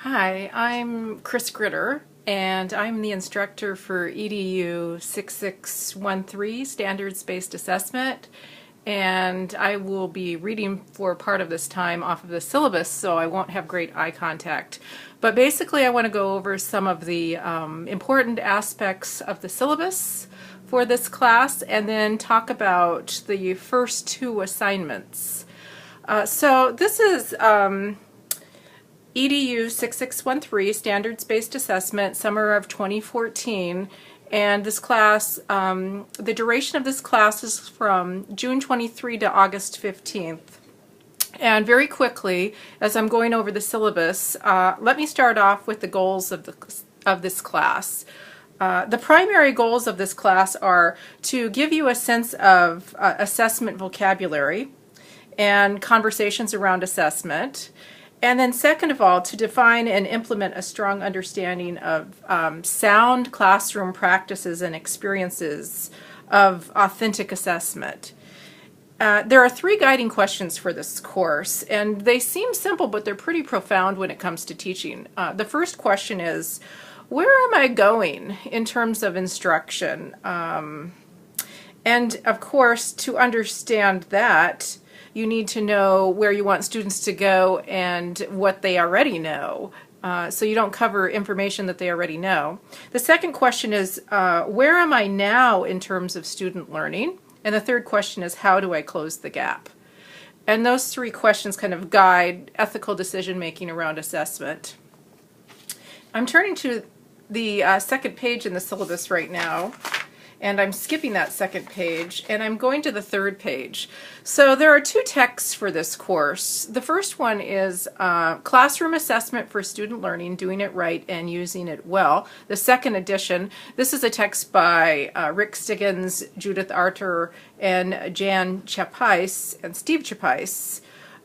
Hi, I'm Chris Gritter, and I'm the instructor for EDU 6613 Standards-Based Assessment, and I will be reading for part of this time off of the syllabus, so I won't have great eye contact. But basically I want to go over some of the important aspects of the syllabus for this class, and then talk about the first two assignments. So this is EDU 6613 Standards-Based Assessment, summer of 2014, and this class, the duration of this class is from June 23 to August 15th. And very quickly, as I'm going over the syllabus, let me start off with the goals of this class. The primary goals of this class are to give you a sense of assessment vocabulary and conversations around assessment. And then second of all, to define and implement a strong understanding of sound classroom practices and experiences of authentic assessment. There are three guiding questions for this course, and they seem simple, but they're pretty profound when it comes to teaching. The first question is, where am I going in terms of instruction? And of course, to understand that, you need to know where you want students to go and what they already know, so you don't cover information that they already know. The second question is, where am I now in terms of student learning? And the third question is, how do I close the gap? And those three questions kind of guide ethical decision making around assessment. I'm turning to the second page in the syllabus right now, and I'm skipping that second page, and I'm going to the third page. So there are two texts for this course. The first one is Classroom Assessment for Student Learning, Doing It Right and Using It Well. The second edition, this is a text by Rick Stiggins, Judith Arter, and Jan Chapais, and Steve Chapais.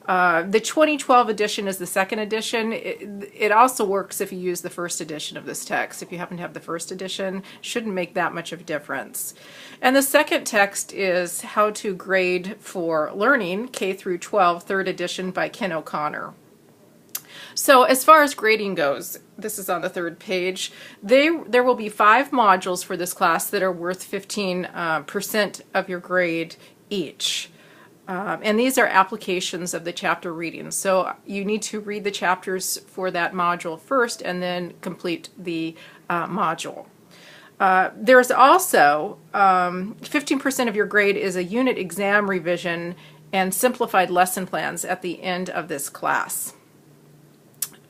The 2012 edition is the second edition. It also works if you use the first edition of this text. If you happen to have the first edition, shouldn't make that much of a difference. And the second text is How to Grade for Learning, K through 12, third edition by Ken O'Connor. So as far as grading goes, this is on the third page, there will be 5 modules for this class that are worth 15% of your grade each. And these are applications of the chapter readings. So you need to read the chapters for that module first and then complete the module. There's also 15% of your grade is a unit exam revision and simplified lesson plans at the end of this class.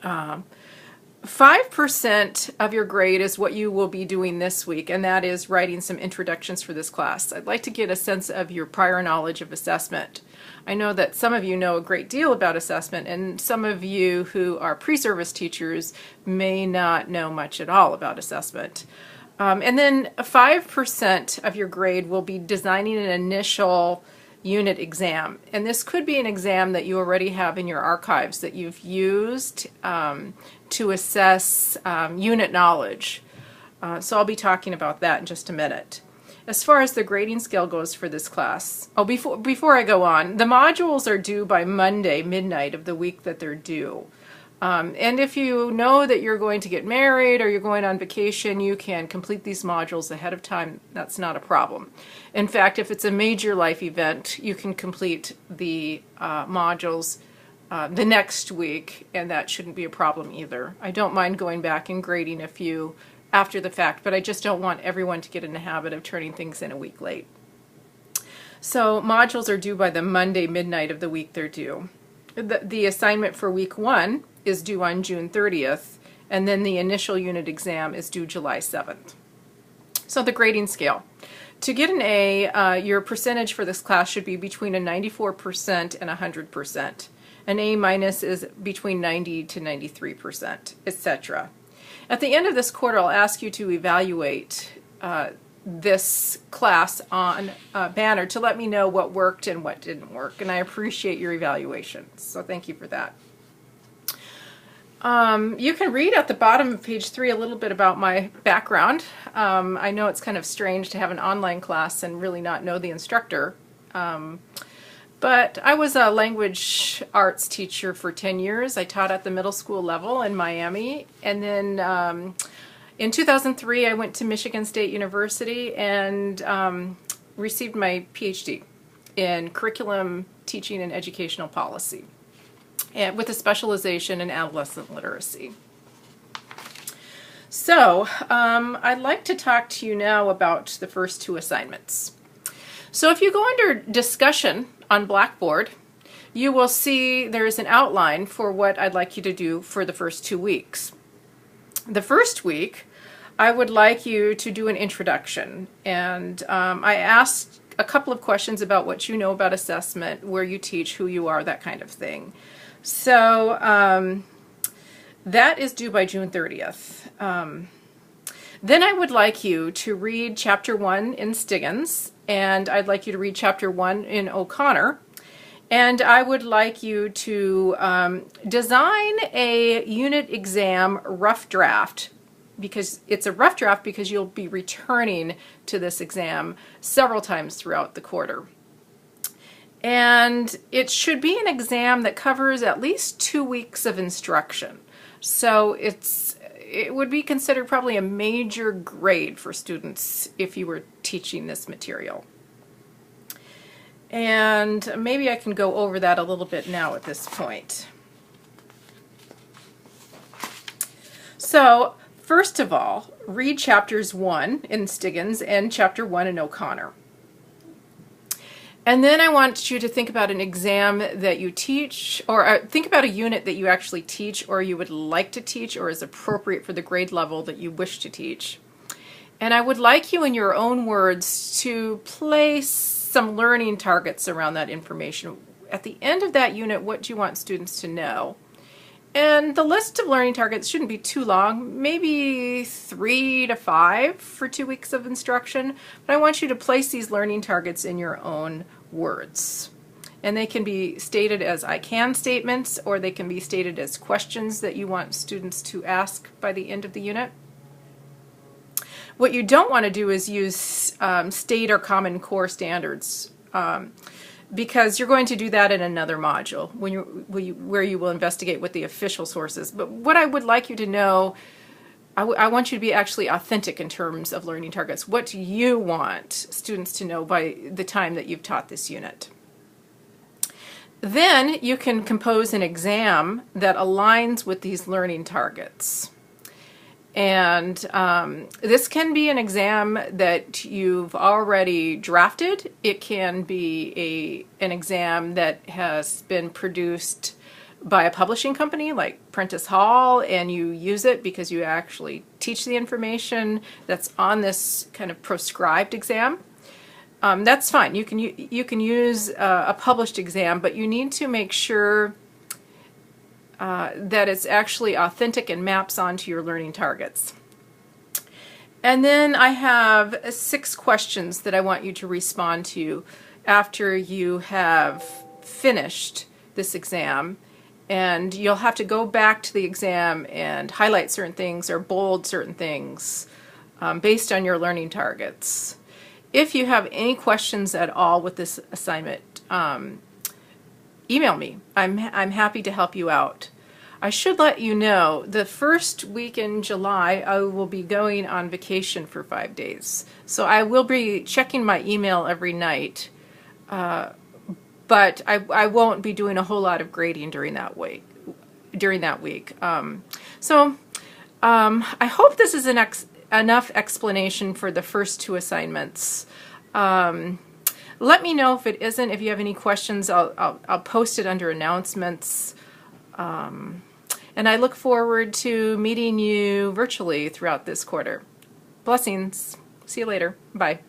5% of your grade is what you will be doing this week, and that is writing some introductions for this class. I'd like to get a sense of your prior knowledge of assessment. I know that some of you know a great deal about assessment, and some of you who are pre-service teachers may not know much at all about assessment. And then 5% of your grade will be designing an initial unit exam, and this could be an exam that you already have in your archives that you've used to assess unit knowledge. So I'll be talking about that in just a minute. As far as the grading scale goes for this class, before I go on, the modules are due by Monday midnight of the week that they're due. And if you know that you're going to get married or you're going on vacation, you can complete these modules ahead of time. That's not a problem. In fact, if it's a major life event, you can complete the modules the next week, and that shouldn't be a problem either. I don't mind going back and grading a few after the fact, but I just don't want everyone to get in the habit of turning things in a week late. So modules are due by the Monday midnight of the week they're due. The assignment for week 1 is due on June 30th, and then the initial unit exam is due July 7th. So the grading scale. To get an A, your percentage for this class should be between a 94% and 100%. An A minus is between 90 to 93%, etc. At the end of this quarter, I'll ask you to evaluate this class on a banner to let me know what worked and what didn't work, and I appreciate your evaluations, so thank you for that. You can read at the bottom of page 3 a little bit about my background. I know it's kind of strange to have an online class and really not know the instructor, But I was a language arts teacher for 10 years. I taught at the middle school level in Miami. And then in 2003, I went to Michigan State University and received my PhD in curriculum teaching and educational policy, and with a specialization in adolescent literacy. So I'd like to talk to you now about the first two assignments. So if you go under discussion on Blackboard, you will see there's an outline for what I'd like you to do for the first 2 weeks. The first week, I would like you to do an introduction, and I asked a couple of questions about what you know about assessment, where you teach, who you are, that kind of thing. So that is due by June 30th. Then I would like you to read Chapter 1 in Stiggins, and I'd like you to read Chapter 1 in O'Connor, and I would like you to design a unit exam rough draft, because it's a rough draft because you'll be returning to this exam several times throughout the quarter. And it should be an exam that covers at least 2 weeks of instruction. So it would be considered probably a major grade for students if you were teaching this material. And maybe I can go over that a little bit now at this point. So first of all, read chapters 1 in Stiggins and chapter 1 in O'Connor. And then I want you to think about an exam that you teach, or think about a unit that you actually teach or you would like to teach or is appropriate for the grade level that you wish to teach. And I would like you in your own words to place some learning targets around that information. At the end of that unit, what do you want students to know? And the list of learning targets shouldn't be too long, maybe 3 to 5 for 2 weeks of instruction, but I want you to place these learning targets in your own words. And they can be stated as I can statements, or they can be stated as questions that you want students to ask by the end of the unit. What you don't want to do is use state or Common Core standards, because you're going to do that in another module where you will investigate what the official source is. But what I would like you to know, I want you to be actually authentic in terms of learning targets. What do you want students to know by the time that you've taught this unit? Then you can compose an exam that aligns with these learning targets. And this can be an exam that you've already drafted. It can be an exam that has been produced by a publishing company like Prentice Hall, and you use it because you actually teach the information that's on this kind of proscribed exam. That's fine. You can use a published exam, but you need to make sure that it's actually authentic and maps onto your learning targets. And then I have 6 questions that I want you to respond to after you have finished this exam. And you'll have to go back to the exam and highlight certain things or bold certain things based on your learning targets. If you have any questions at all with this assignment, email me. I'm happy to help you out. I should let you know, the first week in July, I will be going on vacation for 5 days. So I will be checking my email every night, but I won't be doing a whole lot of grading during that week. I hope this is enough explanation for the first 2 assignments. Let me know if it isn't. If you have any questions, I'll post it under announcements. And I look forward to meeting you virtually throughout this quarter. Blessings. See you later. Bye.